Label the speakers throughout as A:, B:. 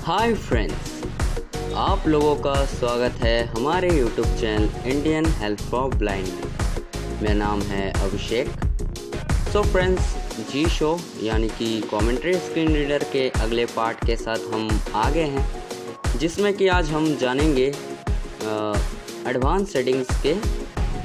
A: Hi friends, आप लोगों का स्वागत है हमारे YouTube channel Indian health for blind में। मेरा नाम है अभिषेक। सो फ्रेंड्स, जी शो यानी कि कमेंट्री स्क्रीन रीडर के अगले पार्ट के साथ हम आ गए हैं, जिसमें कि आज हम जानेंगे एडवांस सेटिंग्स के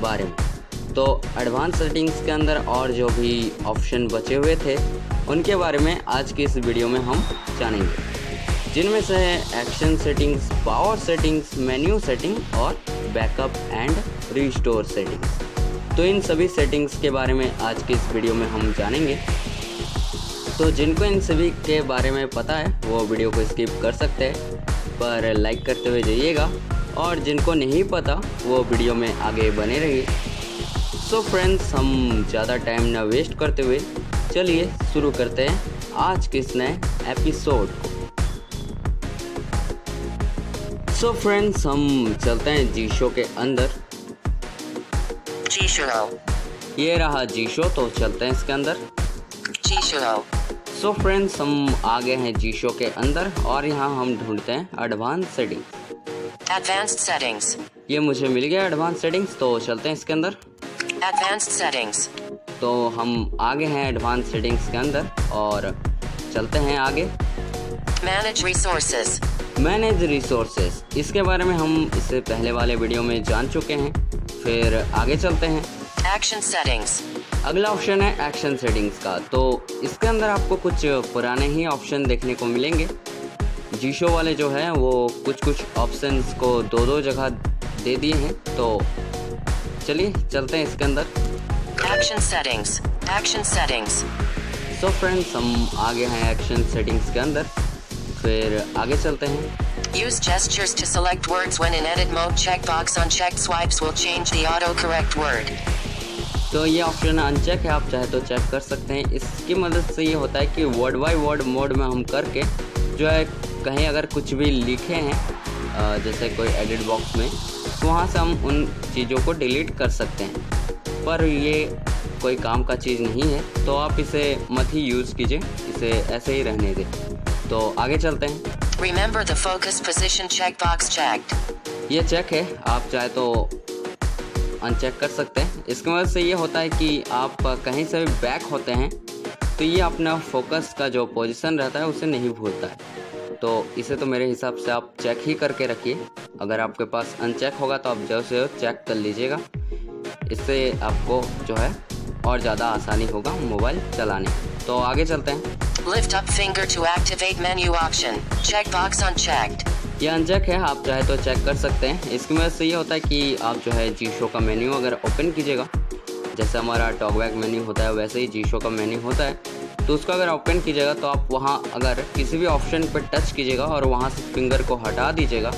A: बारे में। तो एडवांस सेटिंग्स के अंदर और जो भी ऑप्शन बचे हुए थे उनके बारे में आज की इस वीडियो में हम जानेंगे, जिनमें से है action settings, power settings, menu setting और बैकअप एंड रिस्टोर सेटिंग्स। तो इन सभी सेटिंग्स के बारे में आज की इस वीडियो में हम जानेंगे। तो जिनको इन सभी के बारे में पता है वो वीडियो को स्किप कर सकते हैं, पर लाइक करते हुए जाइएगा, और जिनको नहीं पता वो वीडियो में आगे बने रहिए। सो फ्रेंड्स, हम ज़्यादा टाइम ना वेस्ट करते हुए चलिए शुरू करते हैं आज के इस नए एपिसोड को। सो फ्रेंड्स, हम चलते हैं जी शो के अंदर।
B: जी शो,
A: ये रहा जी शो, तो चलते हैं इसके अंदर।
B: जी शो,
A: सो फ्रेंड्स, हम आ गए हैं जी शो के अंदर और यहाँ हम ढूंढते हैं एडवांस सेटिंग।
B: एडवांस्ड सेटिंग्स,
A: ये मुझे मिल गया एडवांस सेटिंग्स, तो चलते हैं इसके अंदर।
B: एडवांस्ड सेटिंग्स,
A: तो हम आ गए हैं एडवांस सेटिंग्स के अंदर और चलते हैं आगे।
B: मैनेज रिसोर्सेज,
A: मैनेज रिसोर्सेज, इसके बारे में हम इससे पहले वाले वीडियो में जान चुके हैं। फिर आगे चलते हैं।
B: एक्शन सेटिंग्स,
A: अगला ऑप्शन है एक्शन सेटिंग्स का। तो इसके अंदर आपको कुछ पुराने ही ऑप्शन देखने को मिलेंगे। जी शो वाले जो है वो कुछ ऑप्शंस को दो जगह दे दिए हैं, तो चलिए चलते हैं इसके अंदर।
B: Action settings, action settings,
A: so friends, हम आ गए हैं एक्शन सेटिंग्स के अंदर। फिर आगे चलते हैं।
B: use gestures to select words when in edit mode. Checkbox unchecked, swipes will change the autocorrect word.
A: तो ये ऑप्शन अनचेक है, आप चाहे तो चेक कर सकते हैं। इसकी मदद से ये होता है कि वर्ड बाय वर्ड मोड में हम करके जो है कहीं अगर कुछ भी लिखे हैं जैसे कोई एडिट बॉक्स में, तो वहाँ से हम उन चीज़ों को डिलीट कर सकते हैं। पर ये कोई काम का चीज़ नहीं है, तो आप इसे मत ही यूज़ कीजिए, इसे ऐसे ही रहने दें। तो आगे चलते हैं।
B: Remember the focus position checkbox checked.
A: ये चेक है, आप चाहे तो अनचेक कर सकते हैं। इसकी वजह से ये होता है कि आप कहीं से भी बैक होते हैं तो ये अपना फोकस का जो पोजीशन रहता है उसे नहीं भूलता है। तो इसे तो मेरे हिसाब से आप चेक ही करके रखिए। अगर आपके पास अनचेक होगा तो आप जल्द से चेक कर लीजिएगा, इससे आपको जो है और ज़्यादा आसानी होगा मोबाइल चलाने। तो आगे चलते हैं।
B: Lift up finger to activate menu option. Checkbox unchecked.
A: ये अनचेक है, आप चाहे तो चेक कर सकते हैं। इसकी वजह से ये होता है कि आप जो है जी शो का मेन्यू अगर ओपन कीजिएगा, जैसे हमारा टॉकबैक मेन्यू होता है वैसे ही जी शो का मेन्यू होता है, तो उसको अगर ओपन कीजिएगा तो आप वहाँ अगर किसी भी ऑप्शन पर टच कीजिएगा और वहाँ से फिंगर को हटा दीजिएगा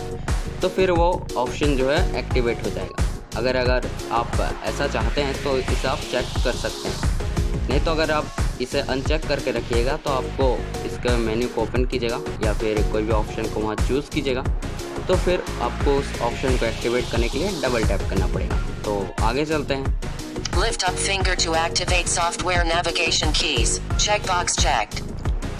A: तो फिर वो ऑप्शन जो है एक्टिवेट हो जाएगा। अगर आप ऐसा चाहते हैं तो इसे आप चेक कर सकते हैं। नहीं तो अगर आप इसे अनचेक करके रखिएगा तो आपको इसके मेन्यू को ओपन कीजिएगा या फिर कोई भी ऑप्शन को वहाँ चूज़ कीजिएगा, तो फिर आपको उस ऑप्शन को एक्टिवेट करने के लिए डबल टैप करना पड़ेगा। तो आगे चलते हैं।
B: Lift up finger to activate software navigation keys. Checkbox checked.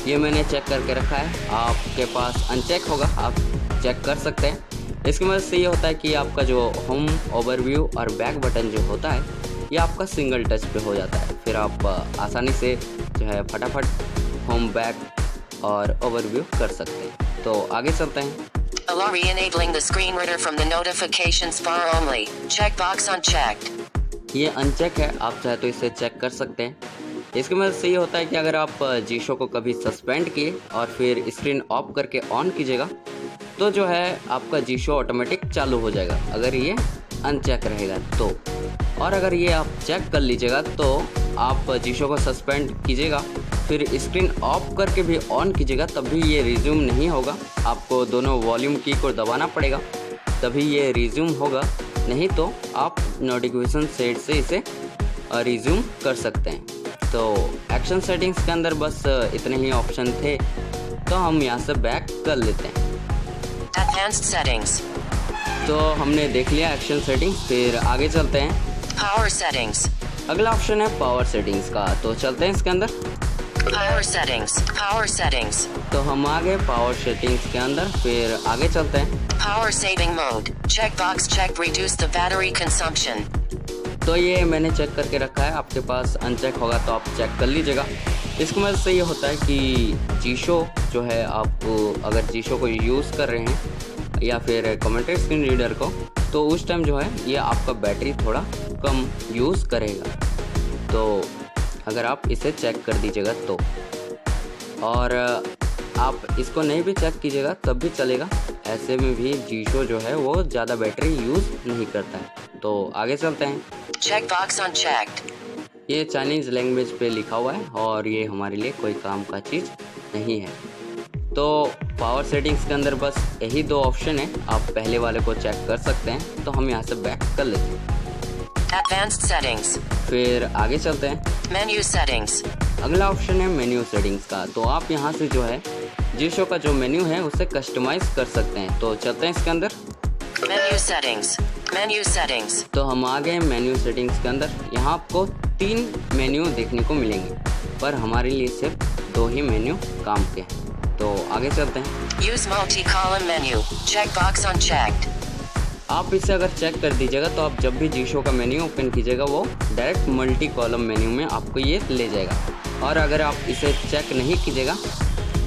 A: ये मैंने चेक करके रखा है, आपके पास अनचेक होगा, आप चेक कर सकते हैं। इसकी मदद से ये होता है कि आपका जो होम, ओवरव्यू और बैक बटन जो होता है ये आपका सिंगल टच पे हो जाता है। फिर आप आसानी से जो है फटाफट होम, बैक और ओवरव्यू कर सकते हैं। तो आगे चलते हैं।
B: Allow re-enabling the screen reader from the notifications bar only. Checkbox unchecked.
A: ये अनचेक है, आप चाहे तो इसे चेक कर सकते हैं। इसकी मदद से ये होता है कि अगर आप जी शो को कभी सस्पेंड किए और फिर स्क्रीन ऑफ करके ऑन कीजिएगा तो जो है आपका जी शो ऑटोमेटिक चालू हो जाएगा, अगर ये अनचेक रहेगा तो। और अगर ये आप चेक कर लीजिएगा तो आप जी शो को सस्पेंड कीजिएगा, फिर स्क्रीन ऑफ करके भी ऑन कीजिएगा, तब भी ये रिज्यूम नहीं होगा। आपको दोनों वॉल्यूम की को दबाना पड़ेगा, तभी ये रिज्यूम होगा, नहीं तो आप नोटिफिकेशन सेट से इसे रिज्यूम कर सकते हैं। तो एक्शन सेटिंग्स के अंदर बस इतने ही ऑप्शन थे, तो हम यहाँ से बैक कर लेते हैं।
B: Advanced settings.
A: तो हमने देख लिया एक्शन सेटिंग्स, फिर आगे चलते हैं।
B: Power settings.
A: अगला ऑप्शन है पावर सेटिंग्स का, तो चलते हैं इसके अंदर।
B: Power settings. Power settings.
A: तो हम आ गए पावर सेटिंग्स के अंदर, फिर आगे चलते हैं।
B: Power saving mode. Checkbox check reduce the battery consumption.
A: तो ये मैंने चेक करके रखा है, आपके पास अनचेक होगा तो आप चेक कर लीजिएगा। इसकी मदद से ये होता है कि जीशो जो है, आप अगर जीशो को यूज़ कर रहे हैं या फिर कमेंटेड स्क्रीन रीडर को, तो उस टाइम जो है ये आपका बैटरी थोड़ा कम यूज़ करेगा। तो अगर आप इसे चेक कर दीजिएगा तो, और आप इसको नहीं भी चेक कीजिएगा तब भी चलेगा, ऐसे में भी जीशो जो है वो ज़्यादा बैटरी यूज़ नहीं करता है। तो आगे चलते हैं।
B: Checkbox unchecked.
A: ये चाइनीज़ लैंग्वेज पे लिखा हुआ है और ये हमारे लिए कोई काम का चीज़ नहीं है। तो पावर सेटिंग्स के अंदर बस यही दो ऑप्शन है, आप पहले वाले को चेक कर सकते हैं। तो हम यहाँ से बैक कर लेते हैं,
B: Advanced settings.
A: फिर आगे चलते हैं।
B: Menu settings.
A: अगला ऑप्शन है मेन्यू सेटिंग्स का। तो आप यहाँ से जो है जीशो का जो मेन्यू है उसे कस्टमाइज कर सकते हैं। तो चलते हैं इसके अंदर।
B: Menu settings. Menu settings.
A: तो हम आ गए मेन्यू सेटिंग्स के अंदर। यहाँ आपको 3 मेन्यू देखने को मिलेंगे, पर हमारे लिए सिर्फ 2 ही मेन्यू काम के हैं। तो आगे चलते हैं।
B: Use multi-column menu. Checkbox unchecked.
A: आप इसे अगर चेक कर दीजिएगा तो आप जब भी जीशो का मेन्यू ओपन कीजिएगा वो डायरेक्ट मल्टी कॉलम मेन्यू में आपको ये ले जाएगा। और अगर आप इसे चेक नहीं कीजिएगा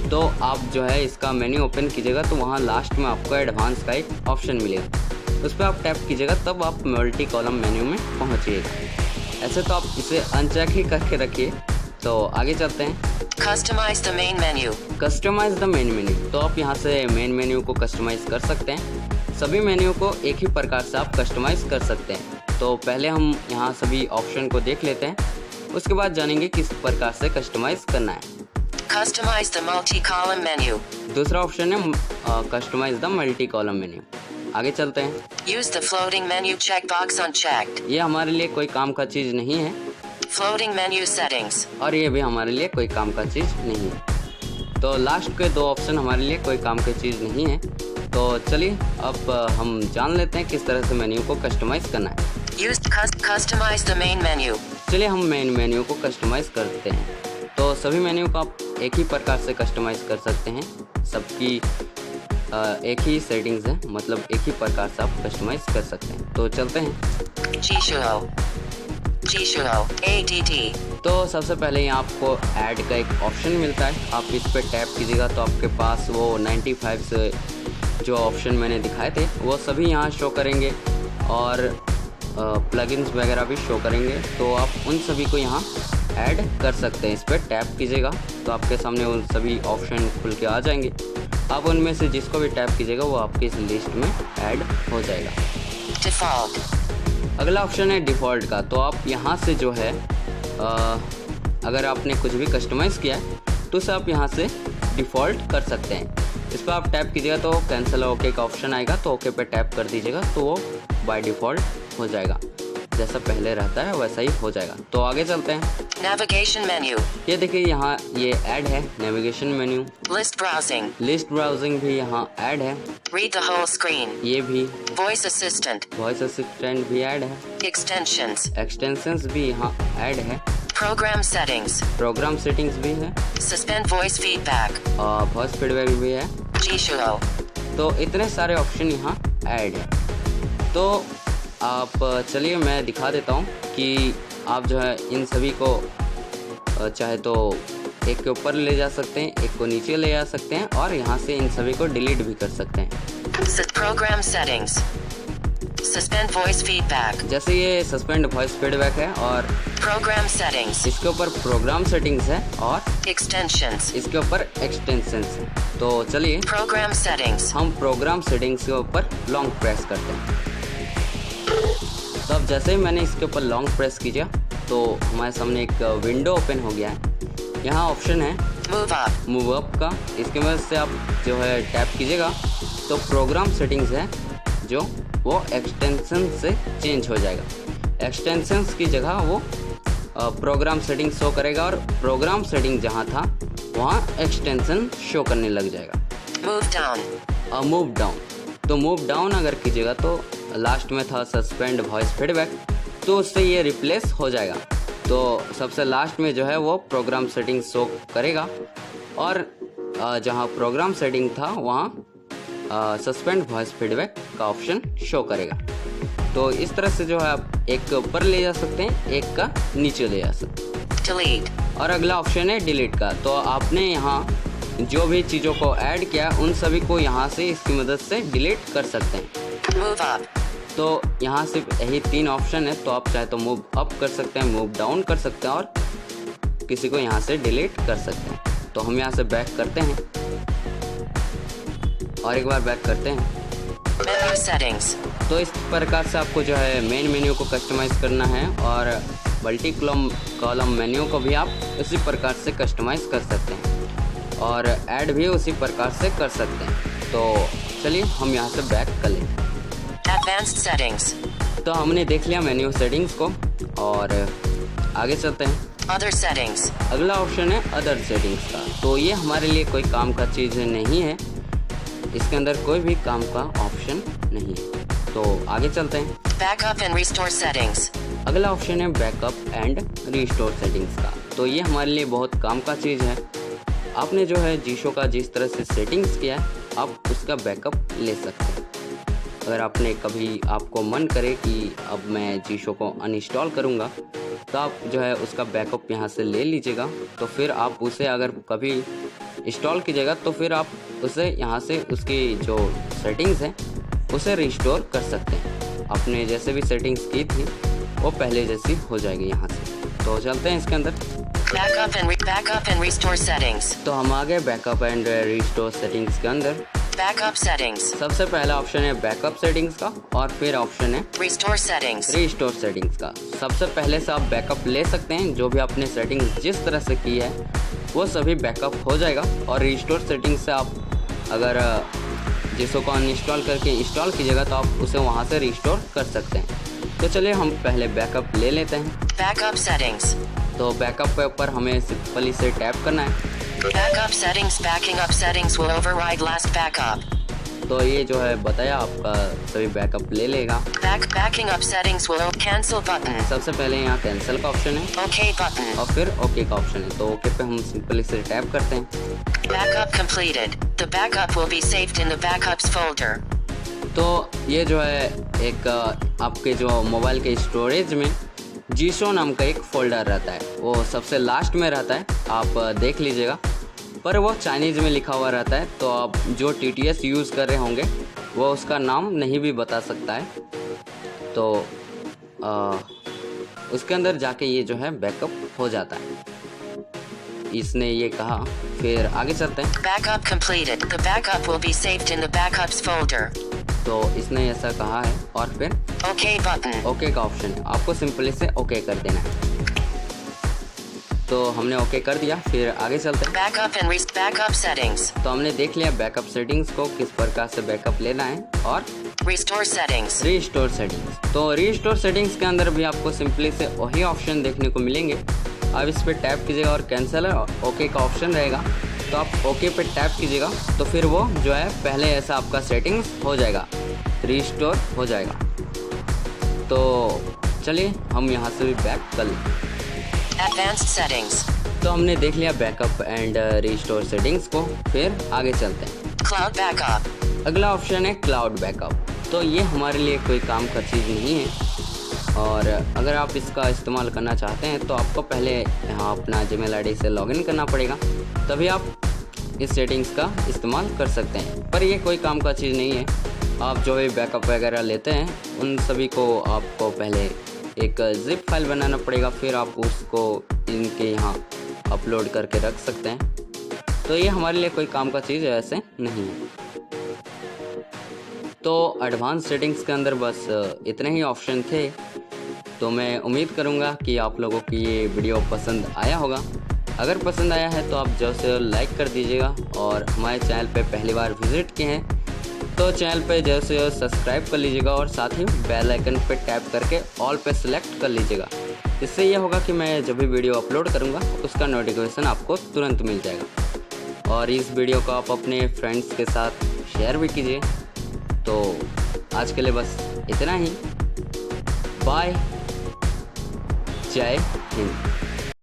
A: तो आप जो है इसका मेन्यू ओपन कीजिएगा तो वहाँ लास्ट में आपको एडवांस का एक ऑप्शन मिलेगा, उस पर आप टैप कीजिएगा तब आप मल्टी कॉलम मेन्यू में पहुँचिएगा। ऐसे तो आप इसे अनचेक ही करके रखिए। तो आगे चलते हैं।
B: Customize the main menu.
A: Customize the main menu. तो आप यहाँ से मेन मेन्यू को कस्टमाइज कर सकते हैं। सभी मेन्यू को एक ही प्रकार से आप कस्टमाइज कर सकते हैं। तो पहले हम यहाँ सभी ऑप्शन को देख लेते हैं, उसके बाद जानेंगे किस प्रकार से कस्टमाइज करना है।
B: Customize the multi-column menu.
A: दूसरा ऑप्शन है customize the multi column menu. आगे चलते हैं।
B: Use the floating menu checkbox unchecked.
A: ये हमारे लिए कोई काम का चीज़ नहीं है,
B: Floating menu settings.
A: और ये भी हमारे लिए कोई काम का चीज़ नहीं है। तो लास्ट के 2 ऑप्शन हमारे लिए कोई काम की चीज़ नहीं है। तो चलिए अब हम जान लेते हैं किस तरह से मेन्यू को कस्टमाइज़ करना है।
B: Use customize the main menu.
A: चलिए हम मेन मेन्यू को कस्टमाइज़ करते हैं। तो सभी मेन्यू को आप एक ही प्रकार से कस्टमाइज़ कर सकते हैं, सबकी एक ही सेटिंग्स है, मतलब एक ही प्रकार से आप कस्टमाइज़ कर सकते हैं। तो चलते हैं।
B: Jishuo ADD.
A: तो सबसे पहले यहाँ आपको ऐड का एक ऑप्शन मिलता है, आप इस पर टैप कीजिएगा तो आपके पास वो 95 से जो ऑप्शन मैंने दिखाए थे वो सभी यहाँ शो करेंगे, और प्लगइन्स वगैरह भी शो करेंगे। तो आप उन सभी को यहाँ ऐड कर सकते हैं। इस पर टैप कीजिएगा तो आपके सामने उन सभी ऑप्शन खुल के आ जाएंगे। आप उनमें से जिसको भी टैप कीजिएगा वो आपकी इस लिस्ट में ऐड हो जाएगा।
B: Default.
A: अगला ऑप्शन है डिफ़ॉल्ट का। तो आप यहाँ से जो है अगर आपने कुछ भी कस्टमाइज़ किया है तो उसे आप यहाँ से डिफ़ॉल्ट कर सकते हैं। इस पर आप टैप कीजिएगा तो कैंसिल ओके का ऑप्शन आएगा, तो ओके पे टैप कर दीजिएगा तो वो बाय डिफ़ॉल्ट हो जाएगा, जैसा पहले रहता है वैसा ही हो जाएगा। तो आगे चलते हैं।
B: Navigation menu.
A: ये देखिए यहाँ ये ऐड है navigation menu.
B: List browsing.
A: List browsing भी यहाँ ऐड है,
B: Read the whole screen.
A: ये भी।
B: Voice assistant.
A: वॉइस असिस्टेंट भी ऐड है,
B: Extensions.
A: एक्सटेंशंस भी यहाँ ऐड है,
B: Program settings.
A: प्रोग्राम सेटिंग्स भी है,
B: Suspend voice feedback.
A: और वॉइस फीडबैक भी है।
B: Jishuo.
A: तो इतने सारे ऑप्शन यहाँ ऐड है। तो आप चलिए मैं दिखा देता हूँ कि आप जो है इन सभी को चाहे तो एक के ऊपर ले जा सकते हैं, एक को नीचे ले जा सकते हैं, और यहाँ से इन सभी को डिलीट भी कर सकते हैं।
B: Program settings. Suspend voice feedback.
A: जैसे ये सस्पेंड वॉइस फीडबैक है, और
B: Program settings.
A: इसके ऊपर प्रोग्राम सेटिंग्स है, और
B: Extensions.
A: इसके ऊपर एक्सटेंशंस है। तो चलिए
B: Program settings.
A: हम प्रोग्राम सेटिंग्स के ऊपर लॉन्ग प्रेस करते हैं। तो अब जैसे ही मैंने इसके ऊपर लॉन्ग प्रेस किया तो हमारे सामने एक विंडो ओपन हो गया है। यहाँ ऑप्शन है
B: Move up.
A: मूव अप का, इसकी मदद से आप जो है टैप कीजिएगा तो प्रोग्राम सेटिंग्स है जो वो एक्सटेंशन से चेंज हो जाएगा। एक्सटेंशंस की जगह वो प्रोग्राम सेटिंग शो करेगा, और प्रोग्राम सेटिंग जहाँ था वहाँ एक्सटेंशन शो करने लग जाएगा।
B: Move down.
A: मूव डाउन, तो मूव डाउन अगर कीजिएगा तो लास्ट में था सस्पेंड वॉइस फीडबैक, तो उससे ये रिप्लेस हो जाएगा। तो सबसे लास्ट में जो है वो प्रोग्राम सेटिंग शो करेगा और जहाँ प्रोग्राम सेटिंग था वहाँ सस्पेंड वॉइस फीडबैक का ऑप्शन शो करेगा। तो इस तरह से जो है आप एक ऊपर ले जा सकते हैं, एक का नीचे ले जा सकते हैं।
B: Delete.
A: और अगला ऑप्शन है डिलीट का। तो आपने यहाँ जो भी चीज़ों को ऐड किया उन सभी को यहाँ से इसकी मदद से डिलीट कर सकते हैं।
B: Move up.
A: तो यहाँ सिर्फ यही 3 ऑप्शन है, तो आप चाहे तो मूव अप कर सकते हैं, मूव डाउन कर सकते हैं और किसी को यहाँ से डिलीट कर सकते हैं। तो हम यहाँ से बैक करते हैं और एक बार बैक करते हैं।
B: Menu settings.
A: तो इस प्रकार से आपको जो है मेन मेन्यू को कस्टमाइज़ करना है और मल्टी कॉलम मेन्यू को भी आप उसी प्रकार से कस्टमाइज़ कर सकते हैं और ऐड भी उसी प्रकार से कर सकते हैं। तो चलिए हम यहाँ से बैक कर लेते हैं।
B: Advanced settings.
A: तो हमने देख लिया मेन्यू सेटिंग्स को और आगे चलते हैं।
B: Other settings.
A: अगला ऑप्शन है अदर सेटिंग्स का। तो ये हमारे लिए कोई काम का चीज़ नहीं है, इसके अंदर कोई भी काम का ऑप्शन नहीं है। तो आगे चलते हैं।
B: Backup and restore settings.
A: अगला ऑप्शन है बैकअप एंड रिस्टोर सेटिंग्स का। तो ये हमारे लिए बहुत काम का चीज़ है। आपने जो है जीशो का जिस तरह से सेटिंग्स किया है आप उसका बैकअप ले सकते हैं। अगर आपने कभी आपको मन करे कि अब मैं जीशो को अनइंस्टॉल करूँगा तो आप जो है उसका बैकअप यहाँ से ले लीजिएगा। तो फिर आप उसे अगर कभी इंस्टॉल कीजिएगा तो फिर आप उसे यहाँ से उसकी जो सेटिंग्स हैं उसे रिस्टोर कर सकते हैं। आपने जैसे भी सेटिंग्स की थी वो पहले जैसी हो जाएगी यहाँ से। तो चलते हैं इसके अंदर।
B: Backup and restore settings.
A: तो हम आ गए बैकअप एंड रिस्टोर सेटिंग्स के अंदर।
B: Backup settings.
A: सबसे पहला ऑप्शन है बैकअप सेटिंग्स का और फिर ऑप्शन है
B: Restore settings.
A: रिस्टोर सेटिंग्स का। सबसे पहले से आप बैकअप ले सकते हैं, जो भी आपने सेटिंग्स जिस तरह से की है वो सभी बैकअप हो जाएगा। और रिस्टोर सेटिंग्स से आप अगर जिसको को अनइंस्टॉल करके इंस्टॉल कीजिएगा तो आप उसे वहाँ से रिस्टोर कर सकते हैं। तो चलिए हम पहले बैकअप ले लेते हैं।
B: Backup settings.
A: तो बैकअप के ऊपर हमें सिंपली से टैप करना है।
B: Backup settings. Backing up settings will override last backup.
A: तो ये जो है बताया आपका सभी बैकअप ले लेगा।
B: Backing up settings will cancel button.
A: सबसे पहले यहाँ कैंसिल का ऑप्शन है
B: OK button.
A: और फिर ओके का ऑप्शन है। तो ओके पे हम सिंपली से टैप करते हैं।
B: Backup completed. The backup will be saved in the backups folder.
A: तो ये जो है एक आपके जो मोबाइल के स्टोरेज में जीशो नाम का एक फोल्डर रहता है, वो सबसे लास्ट में रहता है, आप देख लीजिएगा। पर वो चाइनीज़ में लिखा हुआ रहता है, तो आप जो TTS यूज़ कर रहे होंगे वो उसका नाम नहीं भी बता सकता है। तो उसके अंदर जाके ये जो है बैकअप हो जाता है, इसने ये कहा। फिर आगे चलते हैं।
B: Backup completed. The backup will be saved in the backups folder.
A: तो इसने ऐसा कहा है और फिर
B: OK button.
A: ओके का ऑप्शन है, आपको सिंपली से ओके कर देना है। तो हमने ओके कर दिया। फिर आगे चलते हैं।
B: Backup settings.
A: तो हमने देख लिया बैकअप सेटिंग्स को किस प्रकार से बैकअप लेना है और
B: Restore settings.
A: Restore settings. तो रीस्टोर सेटिंग्स के अंदर भी आपको सिंपली से वही ऑप्शन देखने को मिलेंगे। आप इस पर टैप कीजिएगा और कैंसिल ओके का ऑप्शन रहेगा, तो आप ओके पे टैप कीजिएगा तो फिर वो जो है पहले ऐसा आपका सेटिंग्स हो जाएगा, रीस्टोर हो जाएगा। तो चलिए हम यहाँ से भी बैक कर लें।
B: Advanced settings.
A: तो हमने देख लिया बैकअप एंड रीस्टोर सेटिंग्स को। फिर आगे चलते हैं।
B: Cloud backup.
A: अगला ऑप्शन है क्लाउड बैकअप। तो ये हमारे लिए कोई काम का चीज़ नहीं है और अगर आप इसका इस्तेमाल करना चाहते हैं तो आपको पहले यहाँ अपना जीमेल आईडी से लॉगिन करना पड़ेगा, तभी आप इस सेटिंग्स का इस्तेमाल कर सकते हैं। पर ये कोई काम का चीज़ नहीं है। आप जो भी बैकअप वगैरह लेते हैं उन सभी को आपको पहले एक जिप फाइल बनाना पड़ेगा, फिर आप उसको इनके यहाँ अपलोड करके रख सकते हैं। तो ये हमारे लिए कोई काम का चीज़ ऐसे नहीं है। तो एडवांस सेटिंग्स के अंदर बस इतने ही ऑप्शन थे। तो मैं उम्मीद करूँगा कि आप लोगों की ये वीडियो पसंद आया होगा। अगर पसंद आया है तो आप जो से लाइक कर दीजिएगा और हमारे चैनल पे पहली बार विज़िट किए हैं तो चैनल पे जैसे सब्सक्राइब कर लीजिएगा और साथ ही बेल आइकन पे टैप करके ऑल पे सेलेक्ट कर लीजिएगा। इससे यह होगा कि मैं जब भी वीडियो अपलोड करूँगा उसका नोटिफिकेशन आपको तुरंत मिल जाएगा। और इस वीडियो को आप अपने फ्रेंड्स के साथ शेयर भी कीजिए। तो आज के लिए बस इतना ही। बाय, जय हिंद।